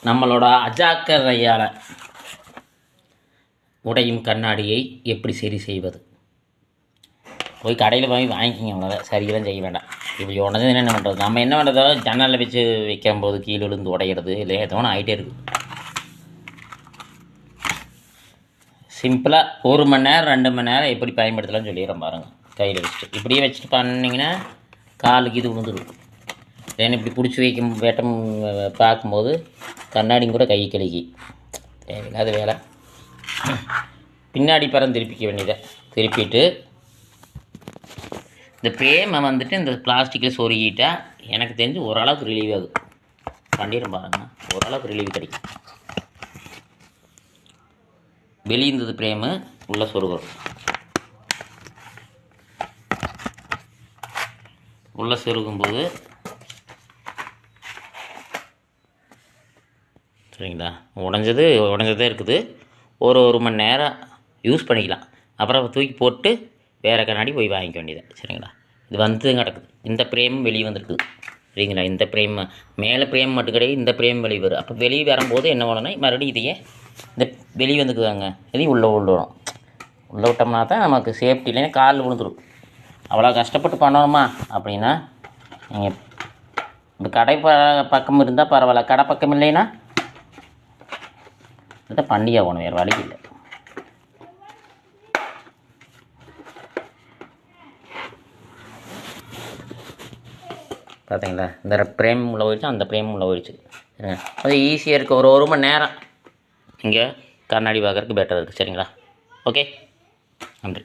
நம்மளோட அஜாக்கிரதையால் உடையும் கண்ணாடியை எப்படி சரி செய்வது? போய் கடையில் போய் வாங்கிக்கிங்க, அவ்வளோதான். சரியெல்லாம் செய்ய வேண்டாம். இப்படி உடனே என்ன பண்ணுறது? நம்ம என்ன பண்ணுறதோ ஜன்னலில் வச்சு வைக்கும்போது கீழே விழுந்து உடையிறது இல்லை, ஏதோ ஒன்று ஆகிட்டே இருக்குது. சிம்பிளாக 1 மணி நேரம் 2 மணி நேரம் எப்படி பயன்படுத்தலாம்னு சொல்லிடுறேன் பாருங்கள். கையில் வச்சுட்டு இப்படியே வச்சுட்டு பண்ணிங்கன்னா காலுக்கு இது விழுந்துடும். ஏன்னா இப்படி பிடிச்சி வெட்டம் பார்க்கும்போது கண்ணாடியும் கூட கை கழுகி தேவையில்லாத வேலை. பின்னாடி பரம் திருப்பிக்க வேண்டியதை திருப்பிட்டு இந்த பிரேமை வந்துட்டு இந்த பிளாஸ்டிக்கில் சொருகிட்டால் எனக்கு தெரிஞ்சு ஓரளவுக்கு ரிலீவ் ஆகுது. பண்ணிடும் பாருங்கள், ஓரளவுக்கு ரிலீவ் கிடைக்கும். வெளியிருந்தது பிரேமு உள்ள சொருகிறோம். உள்ள சொருகும்போது சரிங்களா, உடஞ்சதே இருக்குது. ஒரு மணி நேரம் யூஸ் பண்ணிக்கலாம். அப்புறம் தூக்கி போட்டு வேறு கண்ணாடி போய் வாங்கிக்க வேண்டியது. சரிங்களா, இது வந்து கிடக்குது. இந்த பிரேமும் வெளியே வந்துருக்குது. சரிங்களா, இந்த பிரேம் மேலே பிரேம் மட்டும் கிடையாது, இந்த பிரேம் வெளியே வரும். அப்போ வெளியே வரும்போது என்ன பண்ணணும்னா மறுபடியும் இதையே இந்த வெளியே வந்துக்குதாங்க, இதையும் உள்ளே விடணும். உள்ளே விட்டோம்னா தான் நமக்கு சேஃப்டி. இல்லைன்னா காலில் விழுந்துடும். அவ்வளோ கஷ்டப்பட்டு பண்ணணுமா அப்படின்னா நீங்கள் இந்த கடை பக்கம் இருந்தால் பரவாயில்ல. கடை பக்கம் இல்லைன்னா இதை பண்ணி ஆகணும், வேறு வழி இல்லை. பார்த்தீங்களா, இந்த பிரேம் உள்ள போயிடுச்சு, அந்த பிரேம் உள்ள போயிடுச்சு. அது ஈஸியாக இருக்குது. ஒரு மணி நேரம் இங்கே கண்ணாடி பார்க்குறதுக்கு பெட்டர் இருக்குது. சரிங்களா, ஓகே, நன்றி.